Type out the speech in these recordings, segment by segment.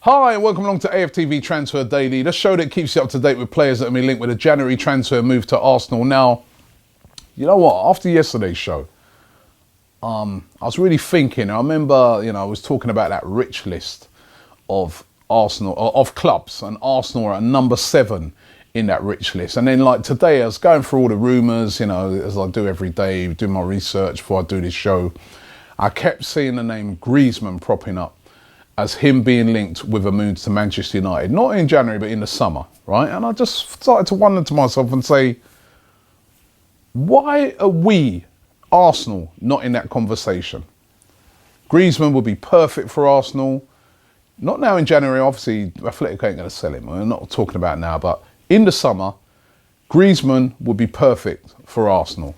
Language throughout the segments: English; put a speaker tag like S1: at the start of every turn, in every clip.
S1: Hi, and welcome along to AFTV Transfer Daily, the show that keeps you up to date with players that have been linked with a January transfer move to Arsenal. Now, you know what? After yesterday's show, I was really thinking. I remember, I was talking about that rich list of Arsenal, of clubs, and Arsenal are at number 7 in that rich list. And then, like today, I was going through all the rumours, as I do every day, do my research before I do this show. I kept seeing the name Griezmann propping up as him being linked with a move to Manchester United, not in January, but in the summer, right? And I just started to wonder to myself and say, why are we, Arsenal, not in that conversation? Griezmann would be perfect for Arsenal. Not now in January, obviously, Athletic ain't going to sell him. I'm not talking about now, but in the summer, Griezmann would be perfect for Arsenal.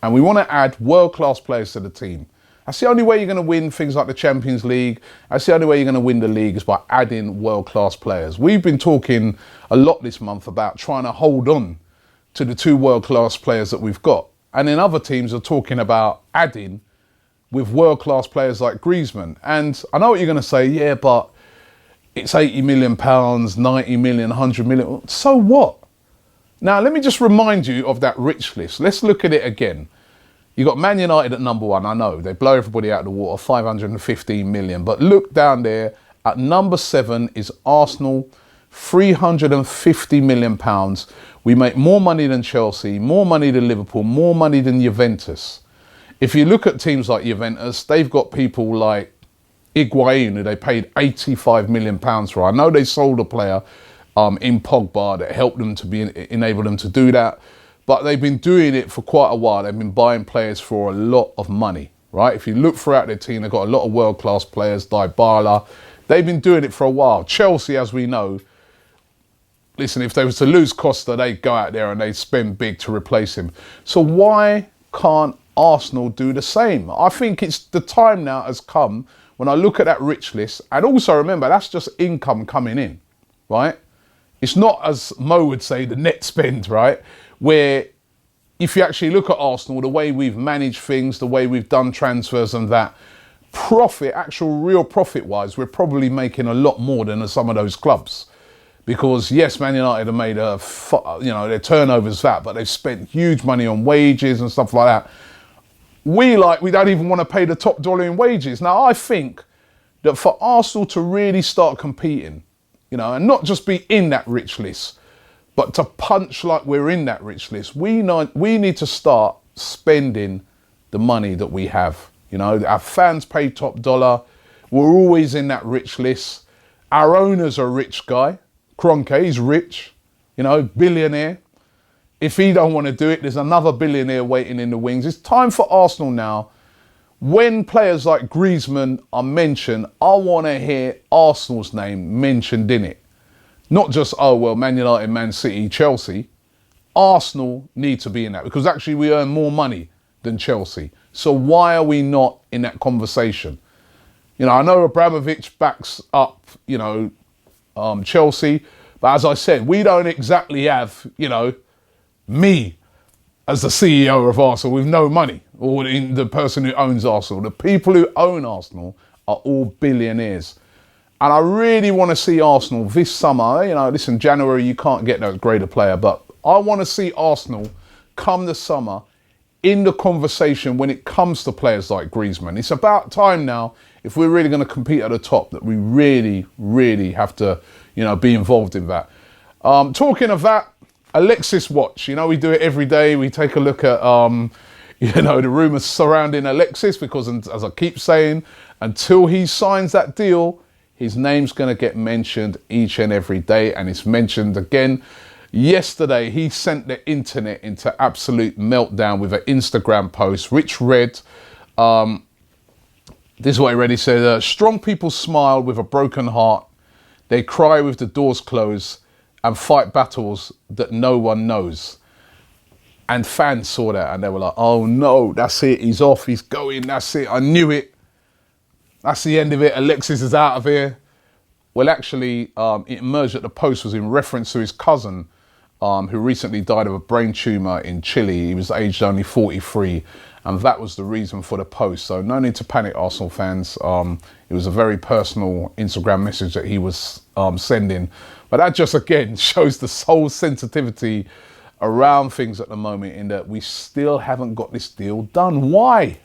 S1: And we want to add world-class players to the team. That's the only way you're going to win things like the Champions League. That's the only way you're going to win the league is by adding world-class players. We've been talking a lot this month about trying to hold on to the 2 world-class players that we've got. And then other teams are talking about adding with world-class players like Griezmann. And I know what you're going to say, yeah, but it's £80 million, 90 million, 100 million. So what? Now, let me just remind you of that rich list. Let's look at it again. You got Man United at number 1. I know they blow everybody out of the water, 515 million. But look down there at number 7 is Arsenal, 350 million pounds. We make more money than Chelsea, more money than Liverpool, more money than Juventus. If you look at teams like Juventus, they've got people like Higuain, who they paid 85 million pounds for. I know they sold a player in Pogba that helped them to enable them to do that. But they've been doing it for quite a while. They've been buying players for a lot of money, right? If you look throughout their team, they've got a lot of world-class players, Dybala. They've been doing it for a while. Chelsea, as we know, listen, if they was to lose Costa, they'd go out there and they'd spend big to replace him. So why can't Arsenal do the same? I think it's the time now has come when I look at that rich list. And also remember, that's just income coming in, right? It's not, as Mo would say, the net spend, right? Where if you actually look at Arsenal, the way we've managed things, the way we've done transfers and that, profit, actual real profit-wise, we're probably making a lot more than some of those clubs. Because yes, Man United have made their turnovers that, but they've spent huge money on wages and stuff like that. We don't even want to pay the top dollar in wages. Now, I think that for Arsenal to really start competing, and not just be in that rich list, but to punch like we're in that rich list, we need to start spending the money that we have. Our fans pay top dollar. We're always in that rich list. Our owner's a rich guy. Kroenke, he's rich, billionaire. If he don't want to do it, there's another billionaire waiting in the wings. It's time for Arsenal now. When players like Griezmann are mentioned, I want to hear Arsenal's name mentioned in it. Not just, Man United, Man City, Chelsea. Arsenal need to be in that because actually we earn more money than Chelsea. So why are we not in that conversation? I know Abramovich backs up, Chelsea. But as I said, we don't exactly have, me as the CEO of Arsenal with no money or the person who owns Arsenal. The people who own Arsenal are all billionaires. And I really want to see Arsenal this summer. Listen, January, you can't get that great a player, but I want to see Arsenal come the summer in the conversation when it comes to players like Griezmann. It's about time now, if we're really going to compete at the top, that we really, really have to, be involved in that. Talking of that, Alexis watch. We do it every day. We take a look at, the rumours surrounding Alexis because, as I keep saying, until he signs that deal, his name's going to get mentioned each and every day, and it's mentioned again. Yesterday, he sent the internet into absolute meltdown with an Instagram post, which read, this is what he read. He said, strong people smile with a broken heart. They cry with the doors closed and fight battles that no one knows. And fans saw that and they were like, oh no, that's it. He's off. He's going. That's it. I knew it. That's the end of it. Alexis is out of here. Well, actually, it emerged that the post was in reference to his cousin, who recently died of a brain tumour in Chile. He was aged only 43, and that was the reason for the post. So no need to panic, Arsenal fans. It was a very personal Instagram message that he was sending. But that just, again, shows the soul sensitivity around things at the moment, in that we still haven't got this deal done. Why?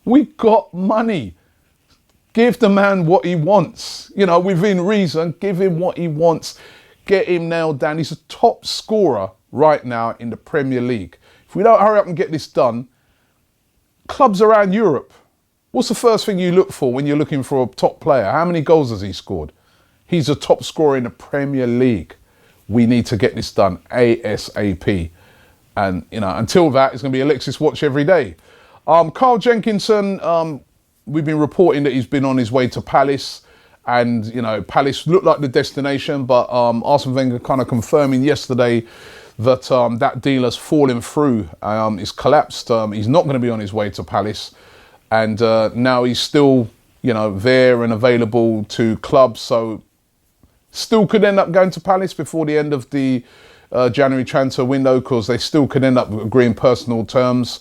S1: We got money. Give the man what he wants. You know, within reason, give him what he wants. Get him nailed down. He's a top scorer right now in the Premier League. If we don't hurry up and get this done, clubs around Europe, what's the first thing you look for when you're looking for a top player? How many goals has he scored? He's a top scorer in the Premier League. We need to get this done ASAP. And, you know, until that, it's going to be Alexis Watch every day. Carl Jenkinson, we've been reporting that he's been on his way to Palace. And, you know, Palace looked like the destination, but Arsene Wenger kind of confirming yesterday that that deal has fallen through. It's collapsed. He's not going to be on his way to Palace. And now he's still, you know, there and available to clubs. So still could end up going to Palace before the end of the January transfer window, because they still could end up agreeing personal terms.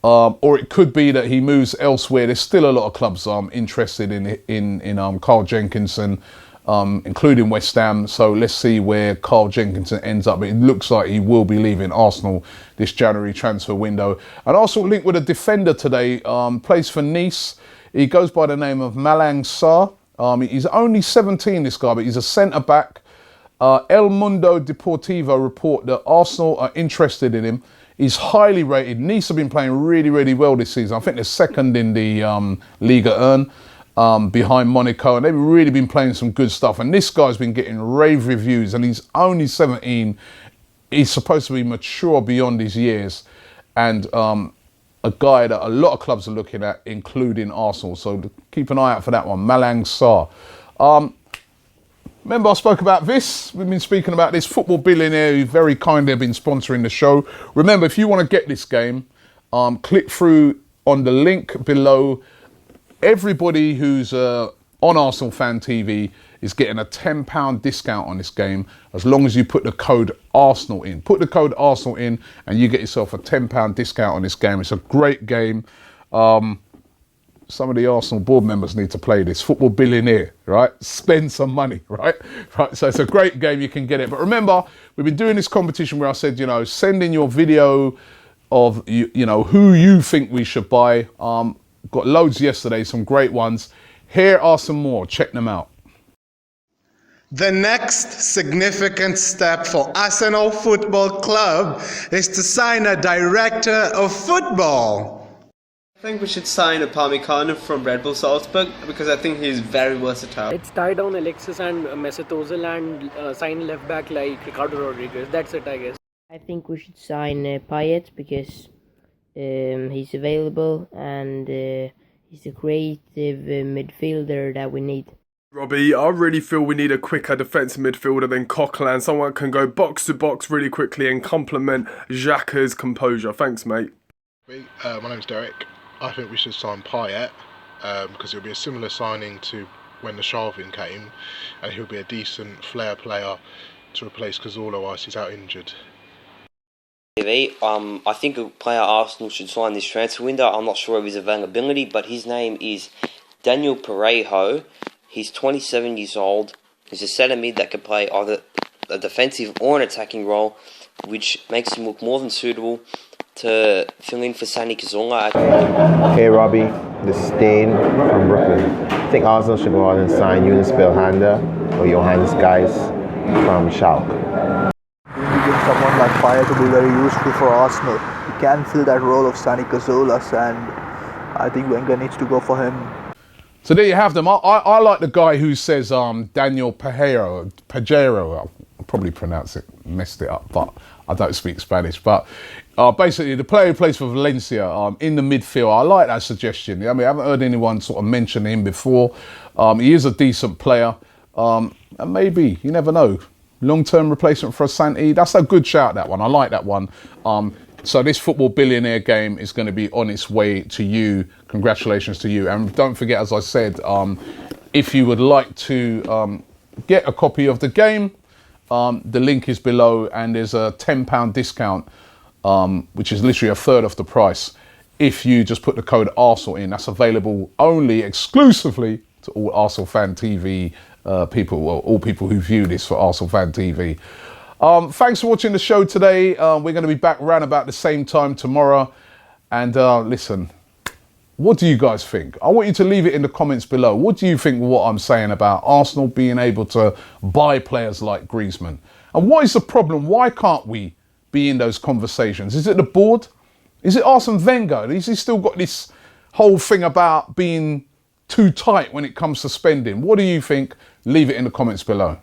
S1: Or it could be that he moves elsewhere. There's still a lot of clubs interested in Carl Jenkinson, including West Ham. So let's see where Carl Jenkinson ends up. It looks like he will be leaving Arsenal this January transfer window. And Arsenal linked with a defender today, plays for Nice. He goes by the name of Malang Sarr. He's only 17, this guy, but he's a centre-back. El Mundo Deportivo report that Arsenal are interested in him. He's highly rated. Nice have been playing really, really well this season. I think they're second in the Liga ERN, behind Monaco, and they've really been playing some good stuff. And this guy's been getting rave reviews, and he's only 17. He's supposed to be mature beyond his years, and a guy that a lot of clubs are looking at, including Arsenal. So keep an eye out for that one, Malang Sarr. Remember I spoke about this? We've been speaking about this football billionaire who very kindly have been sponsoring the show. Remember, if you want to get this game, click through on the link below. Everybody who's on ArsenalFanTV is getting a £10 discount on this game as long as you put the code Arsenal in. Put the code Arsenal in and you get yourself a £10 discount on this game. It's a great game. Some of the Arsenal board members need to play this. Football billionaire, right? Spend some money, right? Right. So it's a great game. You can get it. But remember, we've been doing this competition where I said, you know, send in your video of, you know, who you think we should buy. Got loads yesterday, some great ones. Here are some more. Check them out.
S2: The next significant step for Arsenal Football Club is to sign a director of football.
S3: I think we should sign Upamecano from Red Bull Salzburg because I think he's very versatile.
S4: Let's tie down Alexis and Mesut Ozil and sign left back like Ricardo Rodriguez. That's it, I guess.
S5: I think we should sign Payet because he's available and he's a creative midfielder that we need.
S6: Robbie, I really feel we need a quicker defensive midfielder than Coquelin. Someone can go box to box really quickly and complement Xhaka's composure. Thanks, mate.
S7: My name's Derek. I think we should sign Payet because it'll be a similar signing to when the Sharvin came, and he'll be a decent flair player to replace Cazorla whilst he's out injured.
S8: I think a player Arsenal should sign this transfer window. I'm not sure of his availability, but his name is Daniel Parejo. He's 27 years old. He's a centre mid that can play either a defensive or an attacking role, which makes him look more than suitable to fill in for Sani Cazorla.
S9: Hey Robbie, this is Dane from Brooklyn. I think Arsenal should go out and sign Yunus Belhanda or Johannes Geis from Schalke.
S10: Give someone like Payet to be very useful for Arsenal. He can fill that role of Sani Cazorla, and I think Wenger needs to go for him.
S1: So there you have them. I like the guy who says Daniel Pajero. I'll probably messed it up, but I don't speak Spanish. But basically, the player who plays for Valencia in the midfield, I like that suggestion. I mean, I haven't heard anyone sort of mention him before. He is a decent player. And maybe, you never know, long-term replacement for Asante. That's a good shout, that one. I like that one. So this football billionaire game is going to be on its way to you. Congratulations to you. And don't forget, as I said, if you would like to get a copy of the game, the link is below, and there's a £10 discount, which is literally a third of the price. If you just put the code Arsenal in, that's available only exclusively to all ArsenalFanTV people, well, all people who view this for ArsenalFanTV. Thanks for watching the show today. We're going to be back around about the same time tomorrow. And listen, what do you guys think? I want you to leave it in the comments below. What do you think of what I'm saying about Arsenal being able to buy players like Griezmann? And what is the problem? Why can't we be in those conversations? Is it the board? Is it Arsene Wenger? Has he still got this whole thing about being too tight when it comes to spending? What do you think? Leave it in the comments below.